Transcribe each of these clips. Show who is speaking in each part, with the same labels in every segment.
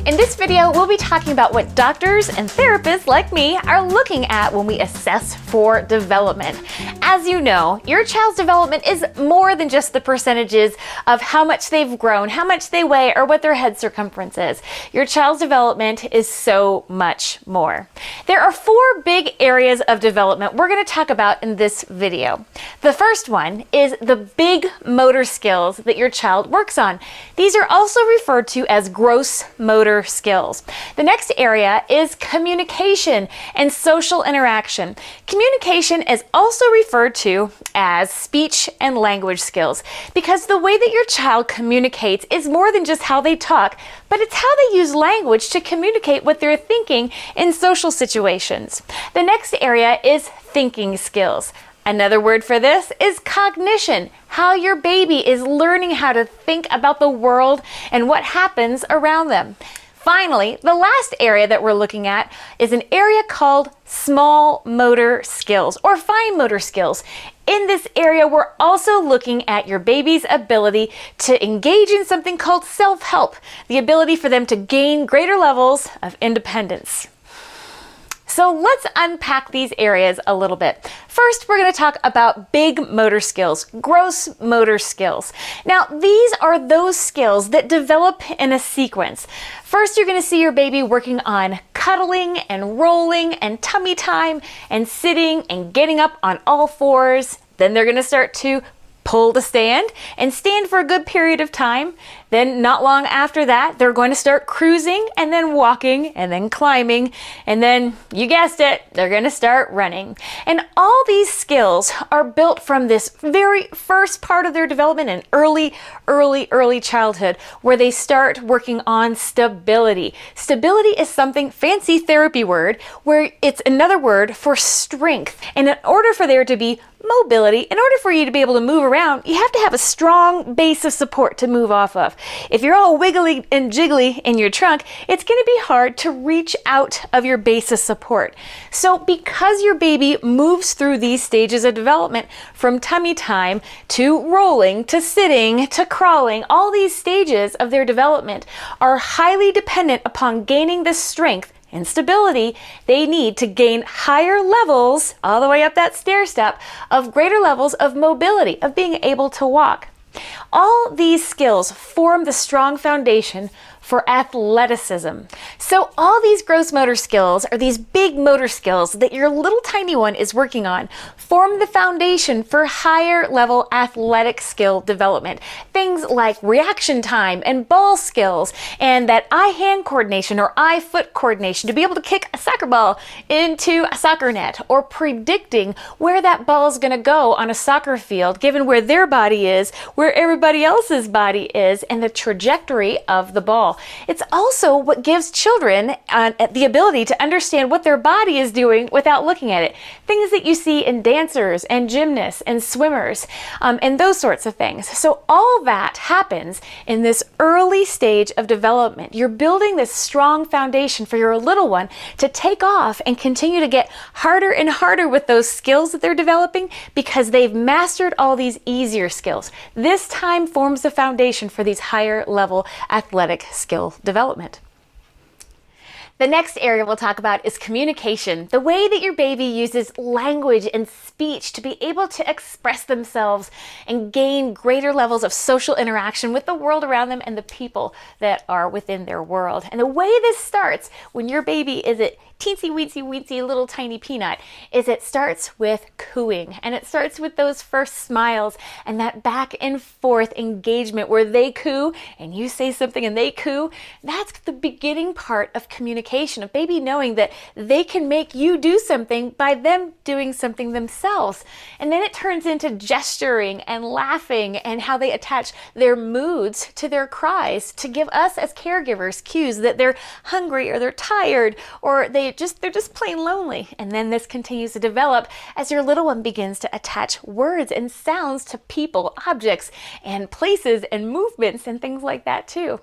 Speaker 1: In this video, we'll be talking about what doctors and therapists like me are looking at when we assess for development. As you know, your child's development is more than just the percentages of how much they've grown, how much they weigh, or what their head circumference is. Your child's development is so much more. There are 4 big areas of development we're going to talk about in this video. The first one is the big motor skills that your child works on. These are also referred to as gross motor skills. The next area is communication and social interaction. Communication is also referred to as speech and language skills because the way that your child communicates is more than just how they talk, but it's how they use language to communicate what they're thinking in social situations. The next area is thinking skills. Another word for this is cognition, how your baby is learning how to think about the world and what happens around them. Finally, the last area that we're looking at is an area called small motor skills or fine motor skills. In this area, we're also looking at your baby's ability to engage in something called self-help, the ability for them to gain greater levels of independence. So let's unpack these areas a little bit. First, we're going to talk about big motor skills, gross motor skills. Now, these are those skills that develop in a sequence. First, you're going to see your baby working on cuddling and rolling and tummy time and sitting and getting up on all fours. Then they're going to start to pull to stand and stand for a good period of time. Then not long after that, they're going to start cruising and then walking and then climbing. And then, you guessed it, they're going to start running. And all these skills are built from this very first part of their development in early childhood, where they start working on stability. Stability is something, fancy therapy word, where it's another word for strength. And in order for there to be mobility, in order for you to be able to move around, you have to have a strong base of support to move off of. If you're all wiggly and jiggly in your trunk, it's going to be hard to reach out of your base of support. So because your baby moves through these stages of development, from tummy time to rolling to sitting to crawling, all these stages of their development are highly dependent upon gaining the strength and stability they need to gain higher levels, all the way up that stair step, of greater levels of mobility, of being able to walk. All these skills form the strong foundation for athleticism. So all these gross motor skills, or these big motor skills that your little tiny one is working on, form the foundation for higher level athletic skill development. Things like reaction time and ball skills and that eye-hand coordination or eye-foot coordination to be able to kick a soccer ball into a soccer net, or predicting where that ball is going to go on a soccer field given where their body is, where everybody else's body is, and the trajectory of the ball. It's also what gives children the ability to understand what their body is doing without looking at it. Things that you see in dancers and gymnasts and swimmers and those sorts of things. So all that happens in this early stage of development. You're building this strong foundation for your little one to take off and continue to get harder and harder with those skills that they're developing because they've mastered all these easier skills. This time forms the foundation for these higher level athletic skill development. The next area we'll talk about is communication, the way that your baby uses language and speech to be able to express themselves and gain greater levels of social interaction with the world around them and the people that are within their world. And the way this starts when your baby is a teensy weensy little tiny peanut is it starts with cooing, and it starts with those first smiles and that back and forth engagement where they coo and you say something and they coo. That's the beginning part of communication, of baby knowing that they can make you do something by them doing something themselves. And then it turns into gesturing and laughing and how they attach their moods to their cries to give us as caregivers cues that they're hungry or they're tired or they're just plain lonely. And then this continues to develop as your little one begins to attach words and sounds to people, objects, and places and movements and things like that too.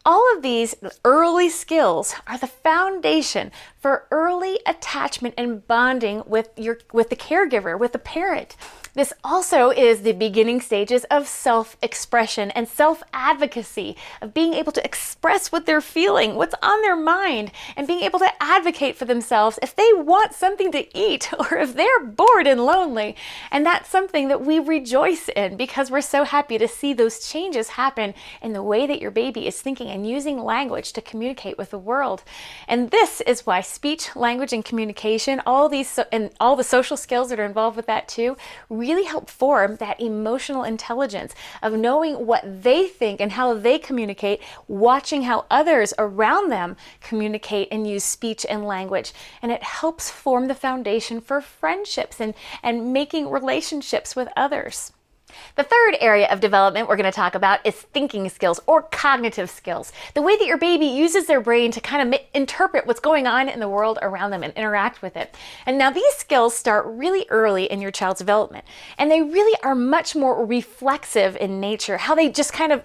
Speaker 1: All of these early skills are the foundation for early attachment and bonding with the caregiver, with the parent. This also is the beginning stages of self-expression and self-advocacy, of being able to express what they're feeling, what's on their mind, and being able to advocate for themselves if they want something to eat or if they're bored and lonely. And that's something that we rejoice in because we're so happy to see those changes happen in the way that your baby is thinking and using language to communicate with the world. And this is why speech, language, and communication, all the social skills that are involved with that too, really help form that emotional intelligence of knowing what they think and how they communicate, watching how others around them communicate and use speech and language. And it helps form the foundation for friendships and making relationships with others. The third area of development we're going to talk about is thinking skills or cognitive skills. The way that your baby uses their brain to kind of interpret what's going on in the world around them and interact with it. And now these skills start really early in your child's development. And they really are much more reflexive in nature, how they just kind of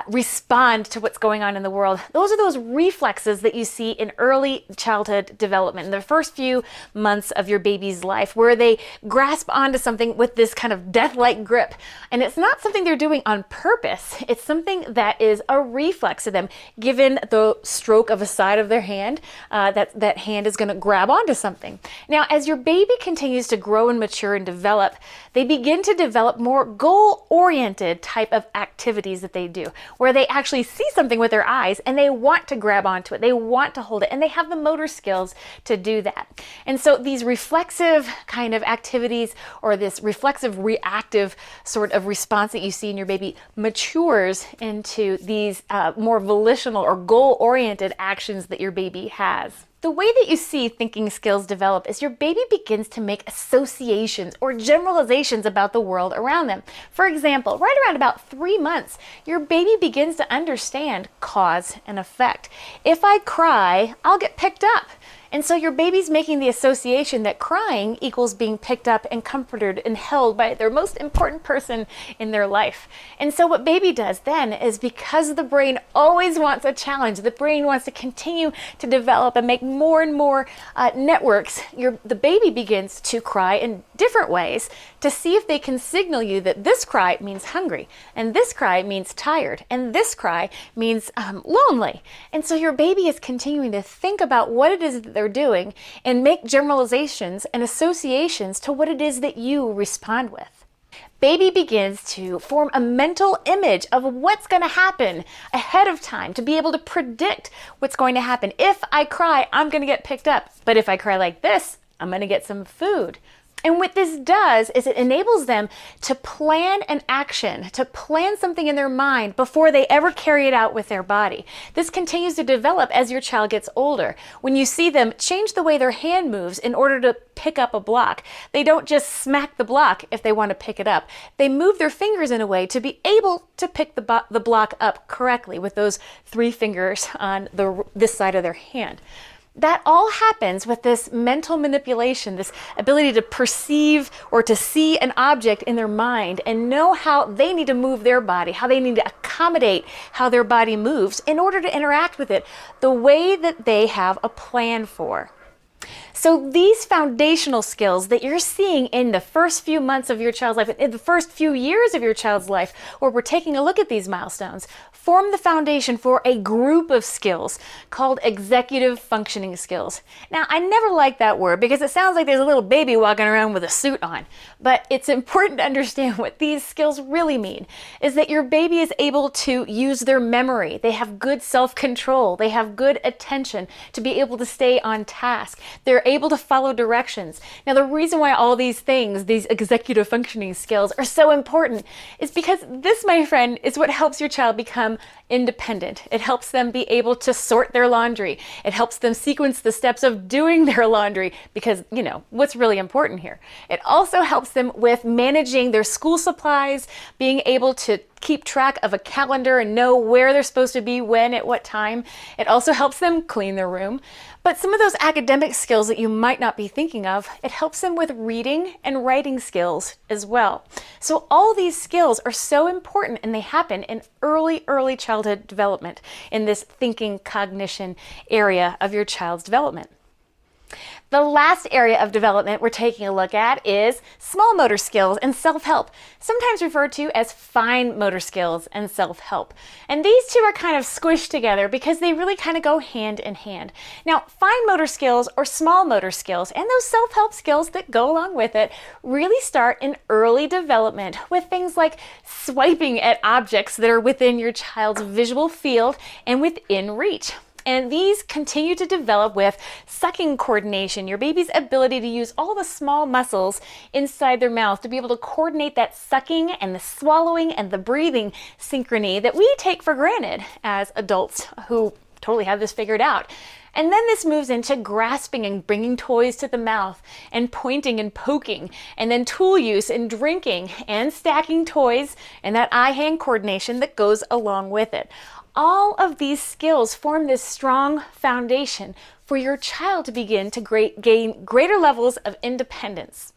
Speaker 1: respond to what's going on in the world. Those are those reflexes that you see in early childhood development, in the first few months of your baby's life, where they grasp onto something with this kind of death-like grip. And it's not something they're doing on purpose. It's something that is a reflex of them, given the stroke of a side of their hand, that hand is going to grab onto something. Now, as your baby continues to grow and mature and develop, they begin to develop more goal-oriented type of activities that they do, where they actually see something with their eyes and they want to grab onto it, they want to hold it, and they have the motor skills to do that. And so these reflexive kind of activities, or this reflexive reactive sort of response that you see in your baby, matures into these more volitional or goal-oriented actions that your baby has. The way that you see thinking skills develop is your baby begins to make associations or generalizations about the world around them. For example, right around about 3 months, your baby begins to understand cause and effect. If I cry, I'll get picked up. And so your baby's making the association that crying equals being picked up and comforted and held by their most important person in their life. And so what baby does then is, because the brain always wants a challenge, the brain wants to continue to develop and make more and more networks, the baby begins to cry in different ways to see if they can signal you that this cry means hungry, and this cry means tired, and this cry means lonely. And so your baby is continuing to think about what it is that they're doing and make generalizations and associations to what it is that you respond with. Baby begins to form a mental image of what's going to happen ahead of time, to be able to predict what's going to happen. If I cry, I'm going to get picked up. But if I cry like this, I'm going to get some food. And what this does is it enables them to plan an action, to plan something in their mind before they ever carry it out with their body. This continues to develop as your child gets older. When you see them change the way their hand moves in order to pick up a block, they don't just smack the block if they want to pick it up. They move their fingers in a way to be able to pick the block up correctly with those 3 fingers on this side of their hand. That all happens with this mental manipulation, this ability to perceive or to see an object in their mind and know how they need to move their body, how they need to accommodate how their body moves in order to interact with it the way that they have a plan for. So these foundational skills that you're seeing in the first few months of your child's life, in the first few years of your child's life, where we're taking a look at these milestones, form the foundation for a group of skills called executive functioning skills. Now, I never like that word because it sounds like there's a little baby walking around with a suit on, but it's important to understand what these skills really mean, is that your baby is able to use their memory. They have good self-control. They have good attention to be able to stay on task. They're able to follow directions. Now, the reason why all these things, these executive functioning skills, are so important is because this, my friend, is what helps your child become independent. It helps them be able to sort their laundry. It helps them sequence the steps of doing their laundry because, you know, what's really important here. It also helps them with managing their school supplies, being able to keep track of a calendar and know where they're supposed to be, when, at what time. It also helps them clean their room. But some of those academic skills that you might not be thinking of, it helps them with reading and writing skills as well. So all these skills are so important, and they happen in early childhood development in this thinking cognition area of your child's development. The last area of development we're taking a look at is small motor skills and self-help, sometimes referred to as fine motor skills and self-help. And these two are kind of squished together because they really kind of go hand in hand. Now, fine motor skills or small motor skills and those self-help skills that go along with it really start in early development with things like swiping at objects that are within your child's visual field and within reach. And these continue to develop with sucking coordination, your baby's ability to use all the small muscles inside their mouth to be able to coordinate that sucking and the swallowing and the breathing synchrony that we take for granted as adults who totally have this figured out. And then this moves into grasping and bringing toys to the mouth and pointing and poking, and then tool use and drinking and stacking toys and that eye-hand coordination that goes along with it. All of these skills form this strong foundation for your child to begin to gain greater levels of independence.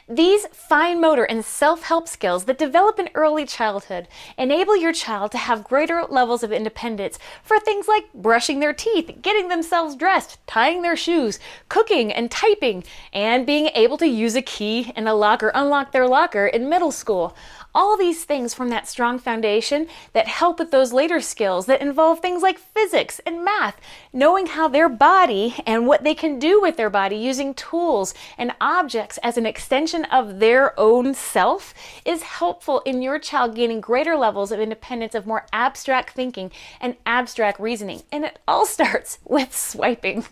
Speaker 1: These fine motor and self-help skills that develop in early childhood enable your child to have greater levels of independence for things like brushing their teeth, getting themselves dressed, tying their shoes, cooking and typing, and being able to use a key in a locker, unlock their locker in middle school. All these things form that strong foundation that help with those later skills that involve things like physics and math, knowing how their body and what they can do with their body using tools and objects as an extension of their own self is helpful in your child gaining greater levels of independence, of more abstract thinking and abstract reasoning. And it all starts with swiping.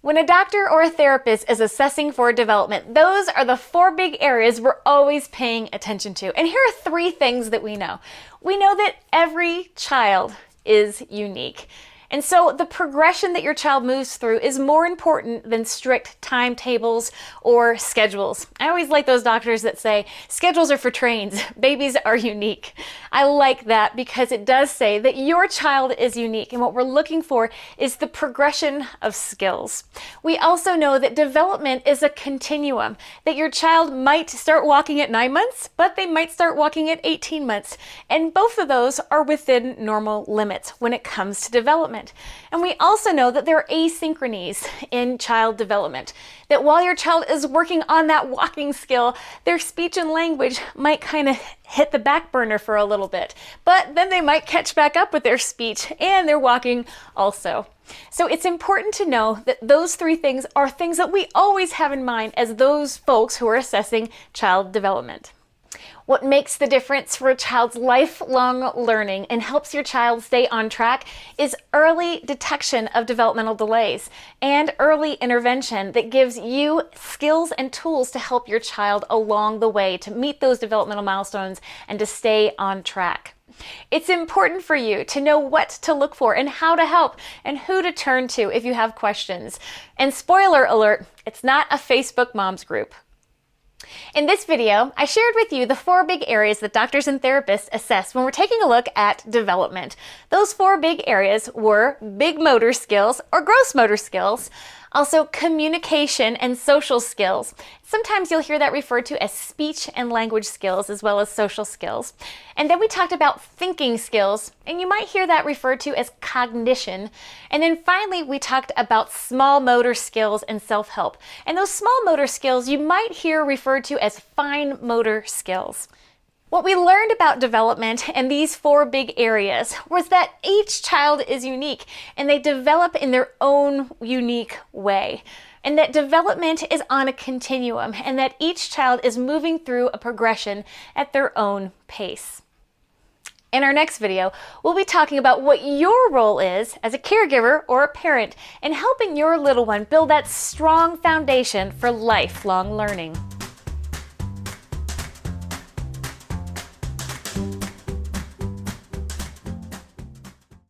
Speaker 1: When a doctor or a therapist is assessing for development, those are the 4 big areas we're always paying attention to. And here are 3 things that we know. We know that every child is unique. And so the progression that your child moves through is more important than strict timetables or schedules. I always like those doctors that say, schedules are for trains, babies are unique. I like that because it does say that your child is unique, and what we're looking for is the progression of skills. We also know that development is a continuum, that your child might start walking at 9 months, but they might start walking at 18 months. And both of those are within normal limits when it comes to development. And we also know that there are asynchronies in child development, that while your child is working on that walking skill, their speech and language might kind of hit the back burner for a little bit, but then they might catch back up with their speech and their walking also. So it's important to know that those 3 things are things that we always have in mind as those folks who are assessing child development. What makes the difference for a child's lifelong learning and helps your child stay on track is early detection of developmental delays and early intervention that gives you skills and tools to help your child along the way to meet those developmental milestones and to stay on track. It's important for you to know what to look for and how to help and who to turn to if you have questions. And spoiler alert, it's not a Facebook moms group. In this video, I shared with you the 4 big areas that doctors and therapists assess when we're taking a look at development. Those 4 big areas were big motor skills or gross motor skills, also communication and social skills. Sometimes you'll hear that referred to as speech and language skills as well as social skills. And then we talked about thinking skills, and you might hear that referred to as cognition. And then finally, we talked about small motor skills and self-help. And those small motor skills you might hear referred to as fine motor skills. What we learned about development in these 4 big areas was that each child is unique and they develop in their own unique way, and that development is on a continuum and that each child is moving through a progression at their own pace. In our next video, we'll be talking about what your role is as a caregiver or a parent in helping your little one build that strong foundation for lifelong learning.